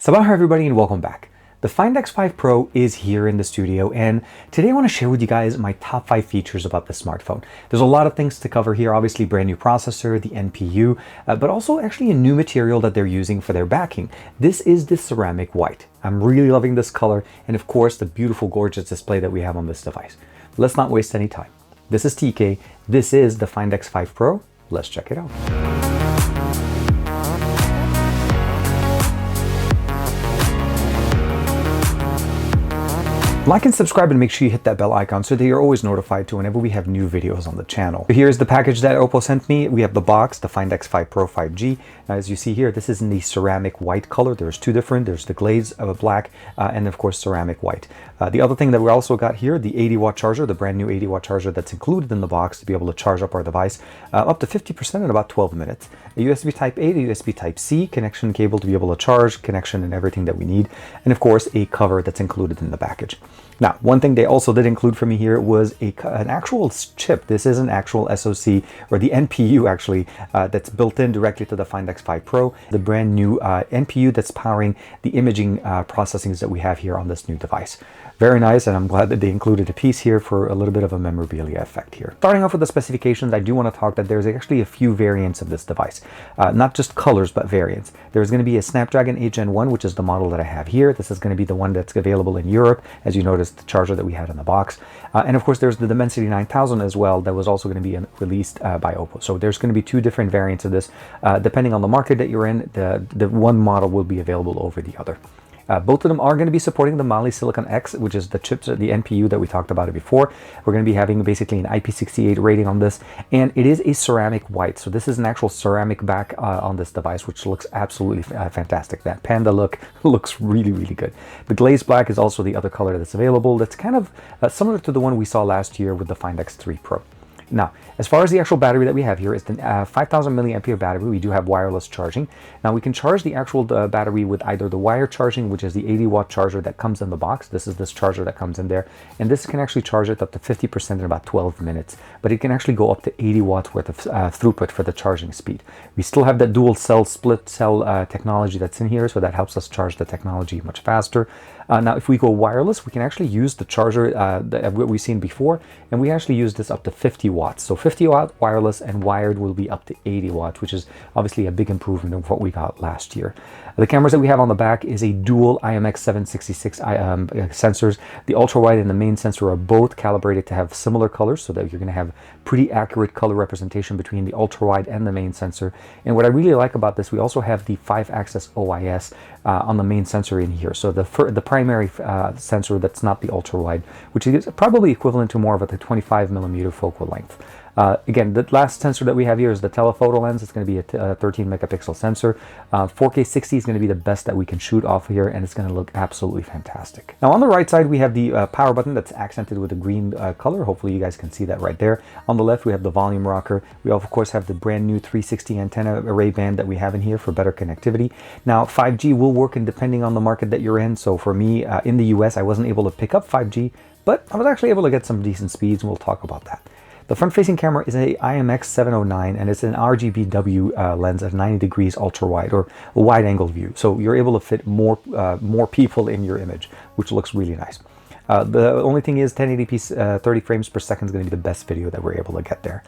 Sabah everybody and welcome back. The Find X5 Pro is here in the studio, and today I want to share with you guys my top 5 features about this smartphone. There's a lot of things to cover here, obviously brand new processor, the NPU, but also actually a new material that they're using for their backing. This is the ceramic white. I'm really loving this color, and of course the beautiful gorgeous display that we have on this device. Let's not waste any time. This is TK, this is the Find X5 Pro. Let's check it out. Like and subscribe and make sure you hit that bell icon so that you're always notified to whenever we have new videos on the channel. Here's the package that OPPO sent me. We have the box, the Find X5 Pro 5G. Now, as you see here, this is in the ceramic white color. There's two different. There's the glaze of a black and of course ceramic white. The other thing that we also got here, the 80-watt charger, the brand new 80-watt charger that's included in the box to be able to charge up our device up to 50% in about 12 minutes. A USB Type-A to USB Type-C connection cable to be able to charge, connection and everything that we need. And of course, a cover that's included in the package. Now, one thing they also did include for me here was an actual chip. This is an actual SoC, or the NPU actually, that's built in directly to the Find X5 Pro, the brand new NPU that's powering the imaging processings that we have here on this new device. Very nice, and I'm glad that they included a piece here for a little bit of a memorabilia effect here. Starting off with the specifications, I do want to talk that there's actually a few variants of this device. Not just colors, but variants. There's going to be a Snapdragon 8 Gen 1, which is the model that I have here. This is going to be the one that's available in Europe, as you noticed the charger that we had in the box. And of course, there's the Dimensity 9000 as well that was also going to be released by OPPO. So there's going to be two different variants of this. Depending on the market that you're in, the one model will be available over the other. Both of them are going to be supporting the Mali Silicon X, which is the chips, the NPU that we talked about it before. We're going to be having basically an IP68 rating on this, and it is a ceramic white. So this is an actual ceramic back on this device, which looks absolutely fantastic. That panda look looks really, really good. The glazed black is also the other color that's available. That's kind of similar to the one we saw last year with the Find X3 Pro. Now, as far as the actual battery that we have here, is the 5000 milliampere battery. We do have wireless charging. Now, we can charge the actual battery with either the wire charging, which is the 80-watt charger that comes in the box. This is this charger that comes in there. And this can actually charge it up to 50% in about 12 minutes. But it can actually go up to 80 watts worth of throughput for the charging speed. We still have that dual cell, split cell technology that's in here, so that helps us charge the technology much faster. Now, if we go wireless, we can actually use the charger that we've seen before, and we actually use this up to 50 watts. So 50 watt wireless and wired will be up to 80 watts, which is obviously a big improvement of what we got last year. The cameras that we have on the back is a dual IMX766 sensors. The ultra wide and the main sensor are both calibrated to have similar colors, so that you're going to have pretty accurate color representation between the ultra wide and the main sensor. And what I really like about this, we also have the 5-axis OIS on the main sensor in here. So the primary sensor that's not the ultra wide, which is probably equivalent to more of a 25mm focal length. Again, the last sensor that we have here is the telephoto lens. It's going to be a 13 megapixel sensor. 4K 60 is going to be the best that we can shoot off here, and it's going to look absolutely fantastic. Now, on the right side, we have the power button that's accented with a green color. Hopefully, you guys can see that right there. On the left, we have the volume rocker. We, of course, have the brand new 360 antenna array band that we have in here for better connectivity. Now, 5G will work depending on the market that you're in. So for me, in the US, I wasn't able to pick up 5G, but I was actually able to get some decent speeds, and we'll talk about that. The front-facing camera is an IMX709, and it's an RGBW lens at 90 degrees ultra-wide, or a wide-angle view. So you're able to fit more people in your image, which looks really nice. The only thing is 1080p 30 frames per second is going to be the best video that we're able to get there.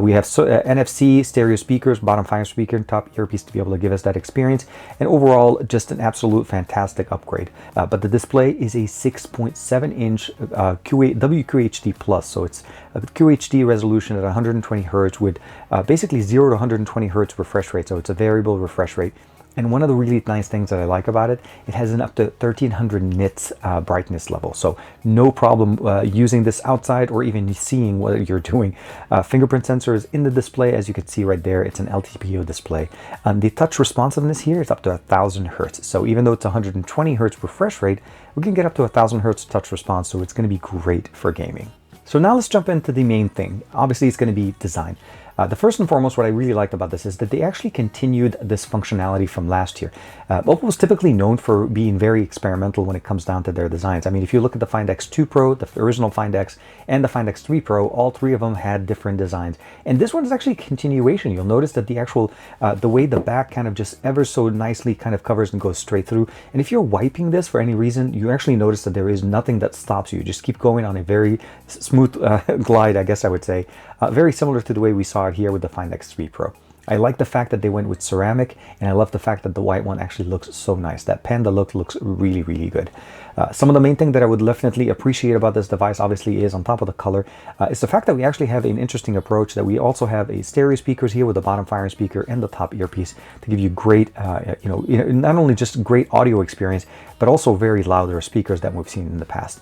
We have NFC stereo speakers, bottom 5 speaker, top earpiece to be able to give us that experience. And overall, just an absolute fantastic upgrade. But the display is a 6.7-inch WQHD Plus. So it's a QHD resolution at 120 Hz with basically 0 to 120 Hz refresh rate. So it's a variable refresh rate. And one of the really nice things that I like about it, it has an up to 1300 nits brightness level. So no problem using this outside or even seeing what you're doing. Fingerprint sensor is in the display, as you can see right there. It's an LTPO display. The touch responsiveness here is up to 1000 Hertz. So even though it's 120 Hertz refresh rate, we can get up to 1000 Hertz touch response. So it's going to be great for gaming. So now let's jump into the main thing. Obviously, it's going to be design. The first and foremost, what I really liked about this is that they actually continued this functionality from last year. Oppo was typically known for being very experimental when it comes down to their designs. I mean, if you look at the Find X2 Pro, the original Find X, and the Find X3 Pro, all three of them had different designs. And this one is actually a continuation. You'll notice that the actual, the way the back kind of just ever so nicely kind of covers and goes straight through. And if you're wiping this for any reason, you actually notice that there is nothing that stops you. Just keep going on a very smooth glide, I guess I would say. Very similar to the way we saw it here with the Find X3 Pro. I like the fact that they went with ceramic, and I love the fact that the white one actually looks so nice. That panda look looks really, really good. Some of the main thing that I would definitely appreciate about this device, obviously, is on top of the color, is the fact that we actually have an interesting approach, that we also have a stereo speakers here with the bottom firing speaker and the top earpiece to give you great, not only just great audio experience, but also very louder speakers that we've seen in the past.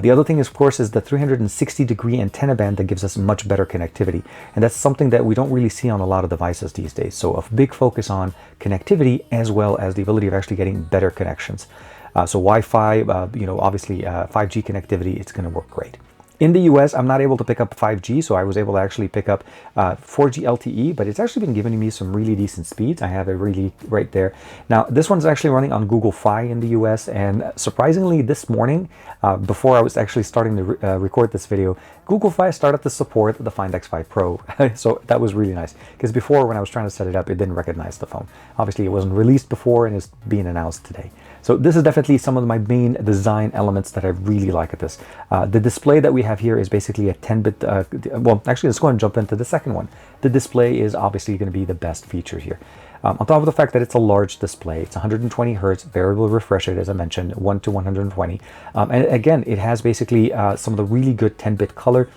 The other thing, of course, is the 360-degree antenna band that gives us much better connectivity. And that's something that we don't really see on a lot of devices these days. So a big focus on connectivity, as well as the ability of actually getting better connections. So Wi-Fi, obviously 5G connectivity, it's going to work great. In the US, I'm not able to pick up 5G, so I was able to actually pick up 4G LTE, but it's actually been giving me some really decent speeds. I have it really right there. Now, this one's actually running on Google Fi in the US, and surprisingly, this morning, before I was actually starting to record this video, Google Fi started to support the Find X5 Pro. So that was really nice, because before, when I was trying to set it up, it didn't recognize the phone. Obviously, it wasn't released before, and it's being announced today. So this is definitely some of my main design elements that I really like at this. The display that we have here is basically a 10-bit, well, actually, let's go and jump into the second one. The display is obviously going to be the best feature here. On top of the fact that it's a large display, it's 120 hertz, variable refresh rate, as I mentioned, 1 to 120. And again, it has basically some of the really good 10-bit color,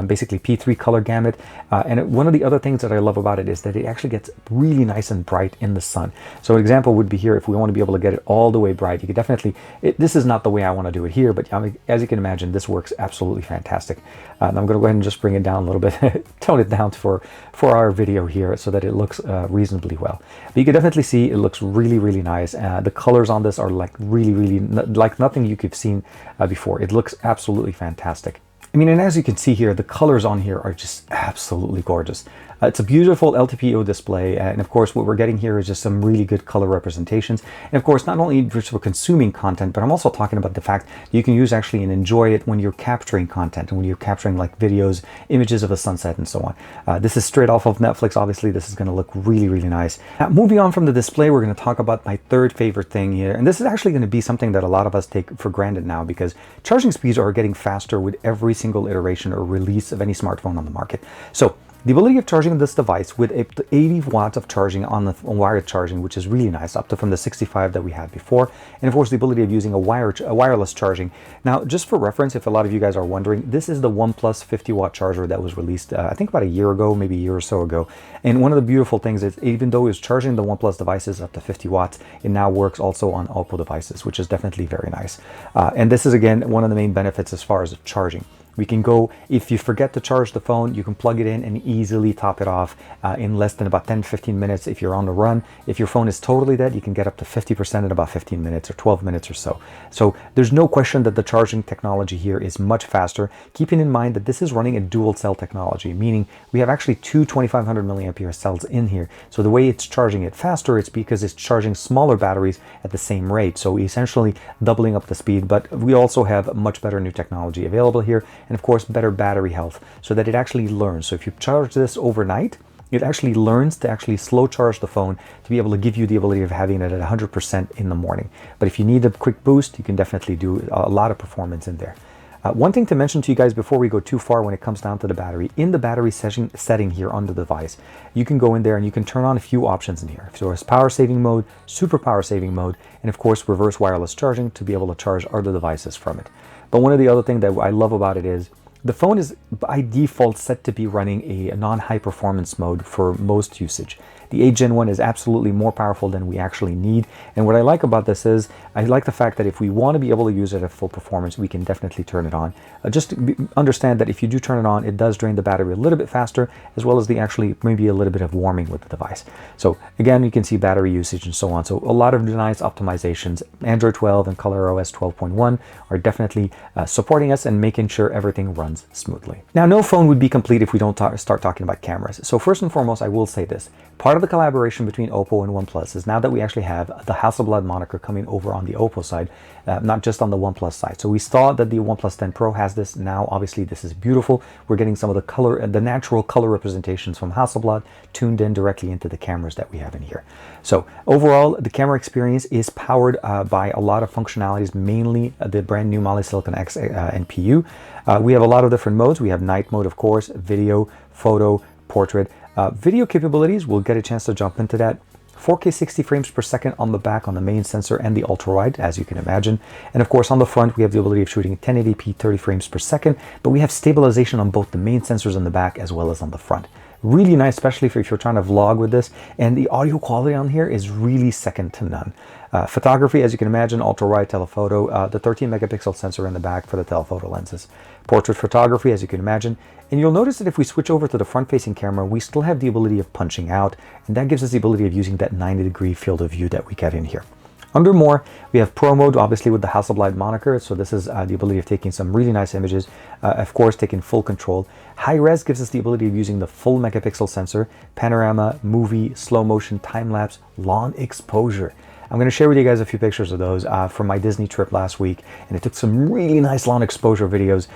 basically P3 color gamut. And one of the other things that I love about it is that it actually gets really nice and bright in the sun. So an example would be here, if we want to be able to get it all the way bright, you could definitely, this is not the way I want to do it here, but as you can imagine, this works absolutely fantastic. And I'm going to go ahead and just bring it down a little bit, tone it down for our video here so that it looks reasonably well. But you can definitely see it looks really, really nice. The colors on this are like really, really like nothing you could have seen before. It looks absolutely fantastic. I mean, and as you can see here, the colors on here are just absolutely gorgeous. It's a beautiful LTPO display, and of course what we're getting here is just some really good color representations. And of course, not only just for consuming content, but I'm also talking about the fact you can use actually and enjoy it when you're capturing content, and when you're capturing like videos, images of a sunset, and so on. This is straight off of Netflix. Obviously, this is going to look really, really nice. Now, moving on from the display, we're going to talk about my third favorite thing here, and this is actually going to be something that a lot of us take for granted now, because charging speeds are getting faster with every single iteration or release of any smartphone on the market. So the ability of charging this device with 80 watts of charging on the wired charging, which is really nice, up to from the 65 that we had before. And of course, the ability of using a wireless charging. Now, just for reference, if a lot of you guys are wondering, this is the OnePlus 50-watt charger that was released, I think about a year ago, maybe a year or so ago. And one of the beautiful things is, even though it's charging the OnePlus devices up to 50 watts, it now works also on OPPO devices, which is definitely very nice. And this is, again, one of the main benefits as far as charging. We can go, if you forget to charge the phone, you can plug it in and easily top it off in less than about 10-15 minutes if you're on the run. If your phone is totally dead, you can get up to 50% in about 15 minutes or 12 minutes or so. So there's no question that the charging technology here is much faster, keeping in mind that this is running a dual cell technology, meaning we have actually two 2500 milliampere cells in here. So the way it's charging it faster, it's because it's charging smaller batteries at the same rate. So essentially doubling up the speed, but we also have much better new technology available here. And of course, better battery health, so that it actually learns. So if you charge this overnight, it actually learns to actually slow charge the phone to be able to give you the ability of having it at 100% in the morning. But if you need a quick boost, you can definitely do a lot of performance in there. One thing to mention to you guys before we go too far when it comes down to the battery, in the battery setting here on the device, you can go in there and you can turn on a few options in here. So it's power saving mode, super power saving mode, and of course reverse wireless charging to be able to charge other devices from it. But one of the other things that I love about it is the phone is by default set to be running a non-high performance mode for most usage. The 8 Gen 1 is absolutely more powerful than we actually need. And what I like about this is, I like the fact that if we want to be able to use it at full performance, we can definitely turn it on. Just understand that if you do turn it on, it does drain the battery a little bit faster, as well as the actually maybe a little bit of warming with the device. So again, you can see battery usage and so on. So a lot of nice optimizations. Android 12 and ColorOS 12.1 are definitely supporting us and making sure everything runs smoothly. Now, no phone would be complete if we don't start talking about cameras. So first and foremost, I will say this. Part of the collaboration between OPPO and OnePlus is now that we actually have the Hasselblad moniker coming over on the OPPO side, not just on the OnePlus side. So we saw that the OnePlus 10 Pro has this. Now, obviously, this is beautiful. We're getting some of the color, the natural color representations from Hasselblad tuned in directly into the cameras that we have in here. So overall, the camera experience is powered by a lot of functionalities, mainly the brand new Silicon X NPU. We have a lot of different modes. We have night mode, of course, video, photo, portrait. Video capabilities, we'll get a chance to jump into that. 4K 60 frames per second on the back on the main sensor and the ultra wide, as you can imagine. And of course, on the front, we have the ability of shooting 1080p 30 frames per second, but we have stabilization on both the main sensors on the back as well as on the front. Really nice, especially if you're trying to vlog with this. And the audio quality on here is really second to none. Photography, as you can imagine, ultra-wide telephoto, the 13 megapixel sensor in the back for the telephoto lenses. Portrait photography, as you can imagine. And you'll notice that if we switch over to the front-facing camera, we still have the ability of punching out, and that gives us the ability of using that 90-degree field of view that we get in here. Under more, we have Pro mode, obviously with the Hasselblad moniker. So this is the ability of taking some really nice images, of course, taking full control. High res gives us the ability of using the full megapixel sensor, panorama, movie, slow motion, time lapse, long exposure. I'm going to share with you guys a few pictures of those from my Disney trip last week, and it took some really nice long exposure videos,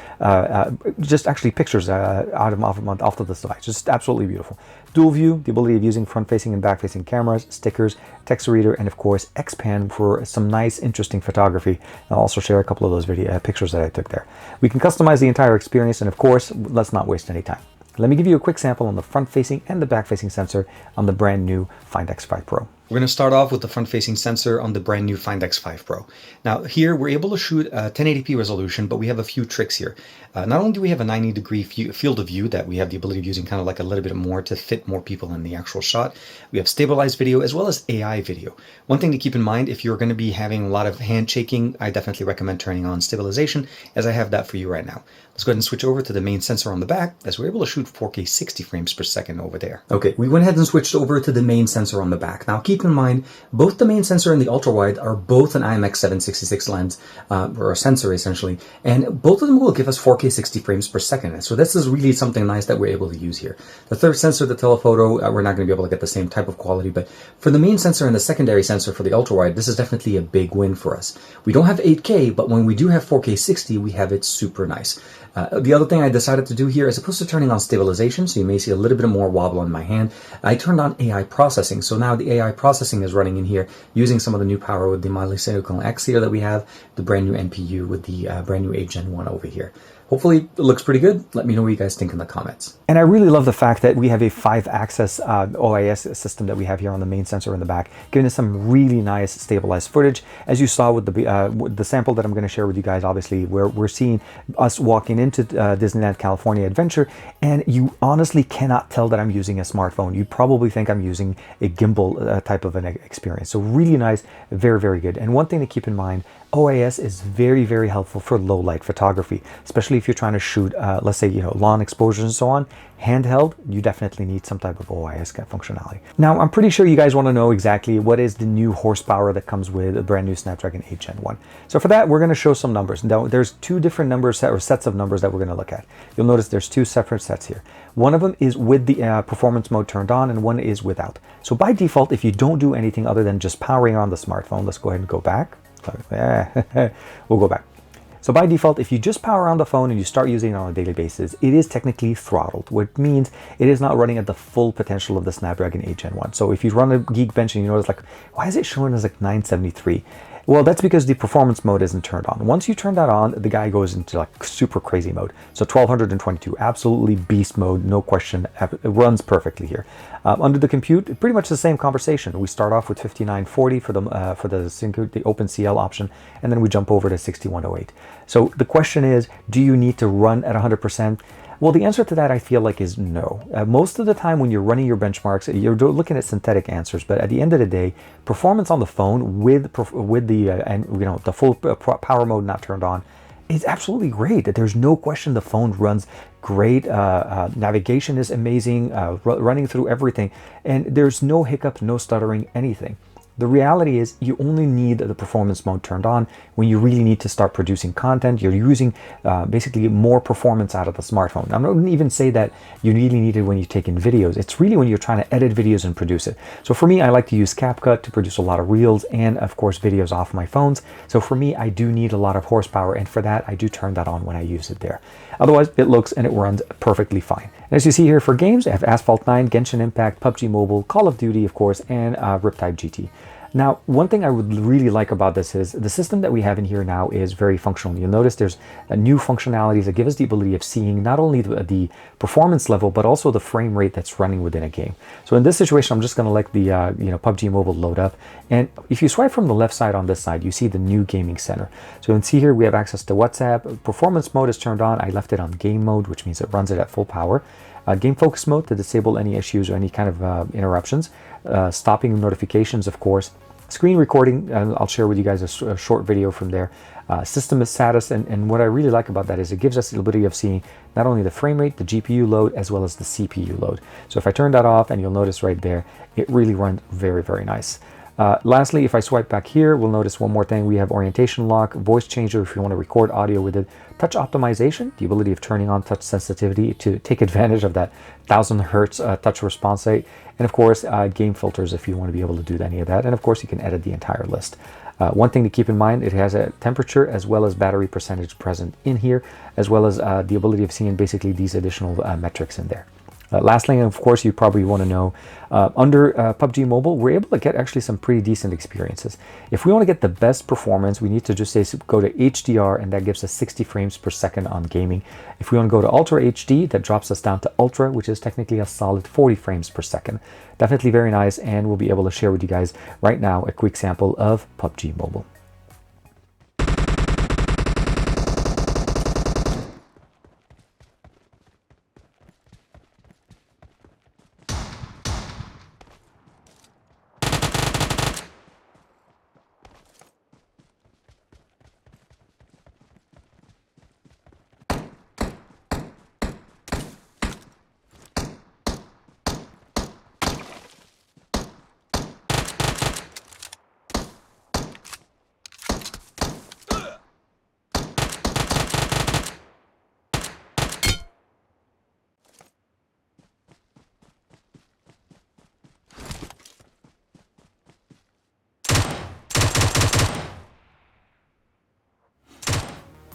just actually pictures off of this device, just absolutely beautiful. Dual view, the ability of using front-facing and back-facing cameras, stickers, text reader, and of course X-Pan for some nice, interesting photography. I'll also share a couple of those pictures that I took there. We can customize the entire experience, and of course, let's not waste any time. Let me give you a quick sample on the front-facing and the back-facing sensor on the brand new Find X5 Pro. We're going to start off with the front-facing sensor on the brand new Find X5 Pro. Now here we're able to shoot 1080p resolution, but we have a few tricks here. Not only do we have a 90-degree field of view that we have the ability of using kind of like a little bit more to fit more people in the actual shot, we have stabilized video as well as AI video. One thing to keep in mind, if you're going to be having a lot of hand shaking, I definitely recommend turning on stabilization, as I have that for you right now. Let's go ahead and switch over to the main sensor on the back, as we're able to shoot 4K 60 frames per second over there. Okay, we went ahead and switched over to the main sensor on the back. Now keep in mind, both the main sensor and the ultra-wide are both an IMX766 lens, or a sensor essentially, and both of them will give us 4K 60 frames per second. So this is really something nice that we're able to use here. The third sensor, the telephoto, we're not going to be able to get the same type of quality, but for the main sensor and the secondary sensor for the ultra-wide, this is definitely a big win for us. We don't have 8K, but when we do have 4K 60, we have it super nice. The other thing I decided to do here, as opposed to turning on stabilization, so you may see a little bit more wobble on my hand, I turned on AI processing. So now the AI processing is running in here using some of the new power with the Silicon X here that we have, the brand new NPU with the brand new 8 Gen 1 over here. Hopefully it looks pretty good. Let me know what you guys think in the comments. And I really love the fact that we have a 5-axis OIS system that we have here on the main sensor in the back, giving us some really nice stabilized footage. As you saw with the sample that I'm going to share with you guys, obviously, where we're seeing us walking into Disneyland California Adventure, and you honestly cannot tell that I'm using a smartphone. You probably think I'm using a gimbal type of an experience. So really nice, very, very good. And one thing to keep in mind, OIS is very, very helpful for low light photography, especially if you're trying to shoot, let's say, long exposures and so on. Handheld, you definitely need some type of OIS functionality. Now, I'm pretty sure you guys want to know exactly what is the new horsepower that comes with a brand new Snapdragon 8 Gen 1. So for that, we're going to show some numbers. Now, there's two different numbers or sets of numbers that we're going to look at. You'll notice there's two separate sets here. One of them is with the performance mode turned on, and one is without. So by default, if you don't do anything other than just powering on the smartphone, let's go ahead and go back. We'll go back. So by default, if you just power on the phone and you start using it on a daily basis, it is technically throttled, which means it is not running at the full potential of the Snapdragon 8 Gen 1. So if you run a Geekbench and you notice, like, why is it showing as like 973? Well, that's because the performance mode isn't turned on. Once you turn that on, the guy goes into like super crazy mode. So 1222, absolutely beast mode, no question. It runs perfectly here. Under the compute, pretty much the same conversation. We start off with 5940 for the OpenCL option, and then we jump over to 6108. So the question is, do you need to run at 100%? Well, the answer to that I feel like is no. Most of the time when you're running your benchmarks, you're looking at synthetic answers, but at the end of the day, performance on the phone with the and the full power mode not turned on is absolutely great. There's no question the phone runs great. Navigation is amazing, running through everything, and there's no hiccups, no stuttering, anything. The reality is you only need the performance mode turned on when you really need to start producing content. You're using basically more performance out of the smartphone. I don't even say that you really need it when you're taking videos. It's really when you're trying to edit videos and produce it. So for me, I like to use CapCut to produce a lot of reels and of course videos off my phones. So for me, I do need a lot of horsepower, and for that, I do turn that on when I use it there. Otherwise, it looks and it runs perfectly fine. And as you see here for games, I have Asphalt 9, Genshin Impact, PUBG Mobile, Call of Duty, of course, and Riptide GT. Now, one thing I would really like about this is the system that we have in here now is very functional. You'll notice there's new functionalities that give us the ability of seeing not only the performance level, but also the frame rate that's running within a game. So in this situation, I'm just going to let the PUBG Mobile load up. And if you swipe from the left side on this side, you see the new gaming center. So you can see here we have access to WhatsApp. Performance mode is turned on. I left it on game mode, which means it runs it at full power. Game focus mode to disable any issues or any kind of interruptions. Stopping notifications, of course. Screen recording, I'll share with you guys a short video from there. System status, and what I really like about that is it gives us the ability of seeing not only the frame rate, the GPU load, as well as the CPU load. So if I turn that off, and you'll notice right there, it really runs very, very nice. Lastly, if I swipe back here, we'll notice one more thing. We have orientation lock, voice changer if you want to record audio with it, touch optimization, the ability of turning on touch sensitivity to take advantage of that 1000 hertz touch response rate, and of course game filters if you want to be able to do any of that, and of course you can edit the entire list. One thing to keep in mind, it has a temperature as well as battery percentage present in here, as well as the ability of seeing basically these additional metrics in there. Lastly, of course, you probably want to know, under PUBG Mobile, we're able to get actually some pretty decent experiences. If we want to get the best performance, we need to just say go to HDR, and that gives us 60 frames per second on gaming. If we want to go to Ultra HD, that drops us down to Ultra, which is technically a solid 40 frames per second. Definitely very nice, and we'll be able to share with you guys right now a quick sample of PUBG Mobile.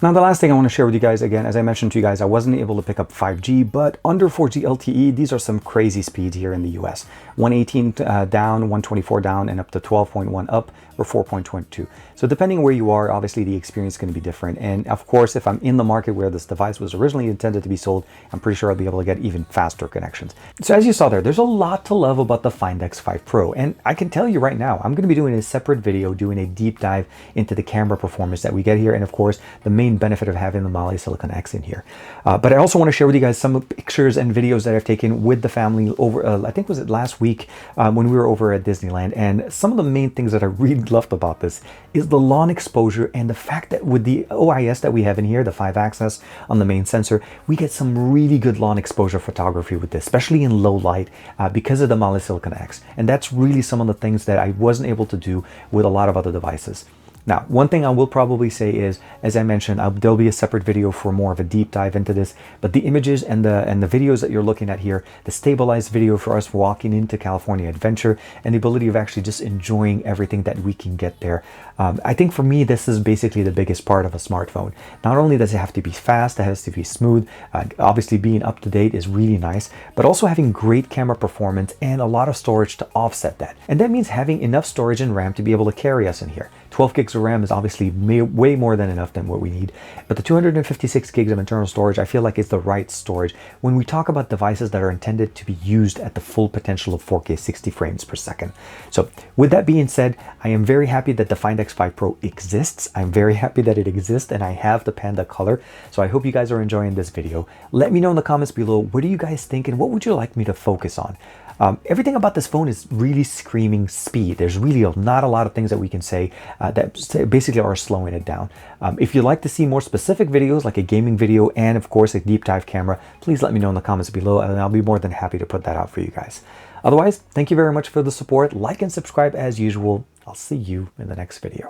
Now, the last thing I want to share with you guys, again, as I mentioned to you guys, I wasn't able to pick up 5G, but under 4G LTE, these are some crazy speeds here in the US. 118 down, 124 down, and up to 12.1 up, or 4.22. So depending where you are, obviously the experience is going to be different. And of course, if I'm in the market where this device was originally intended to be sold, I'm pretty sure I'll be able to get even faster connections. So as you saw there, there's a lot to love about the Find X5 Pro. And I can tell you right now, I'm going to be doing a separate video, doing a deep dive into the camera performance that we get here. And of course, the main benefit of having the Mali Silicon X in here. But I also want to share with you guys some pictures and videos that I've taken with the family over, I think was it last week when we were over at Disneyland. And some of the main things that I really loved about this is the lawn exposure and the fact that with the OIS that we have in here, the 5-axis on the main sensor, we get some really good lawn exposure photography with this, especially in low light because of the Mali Silicon X. And that's really some of the things that I wasn't able to do with a lot of other devices. Now, one thing I will probably say is, as I mentioned, there'll be a separate video for more of a deep dive into this, but the images and the videos that you're looking at here, the stabilized video for us walking into California Adventure, and the ability of actually just enjoying everything that we can get there. I think for me, this is basically the biggest part of a smartphone. Not only does it have to be fast, it has to be smooth. Obviously, being up to date is really nice, but also having great camera performance and a lot of storage to offset that. And that means having enough storage and RAM to be able to carry us in here. 12 gigs gigs of RAM is obviously way more than enough than what we need, but the 256 gigs of internal storage I feel like is the right storage when we talk about devices that are intended to be used at the full potential of 4K 60 frames per second. So with that being said, I am very happy that the Find X5 Pro exists. I'm very happy that it exists, and I have the panda color. So I hope you guys are enjoying this video. Let me know in the comments below, what do you guys think and what would you like me to focus on? Everything about this phone is really screaming speed. There's really not a lot of things that we can say that basically are slowing it down. If you'd like to see more specific videos like a gaming video and of course a deep dive camera, please let me know in the comments below and I'll be more than happy to put that out for you guys. Otherwise, thank you very much for the support. Like and subscribe as usual. I'll see you in the next video.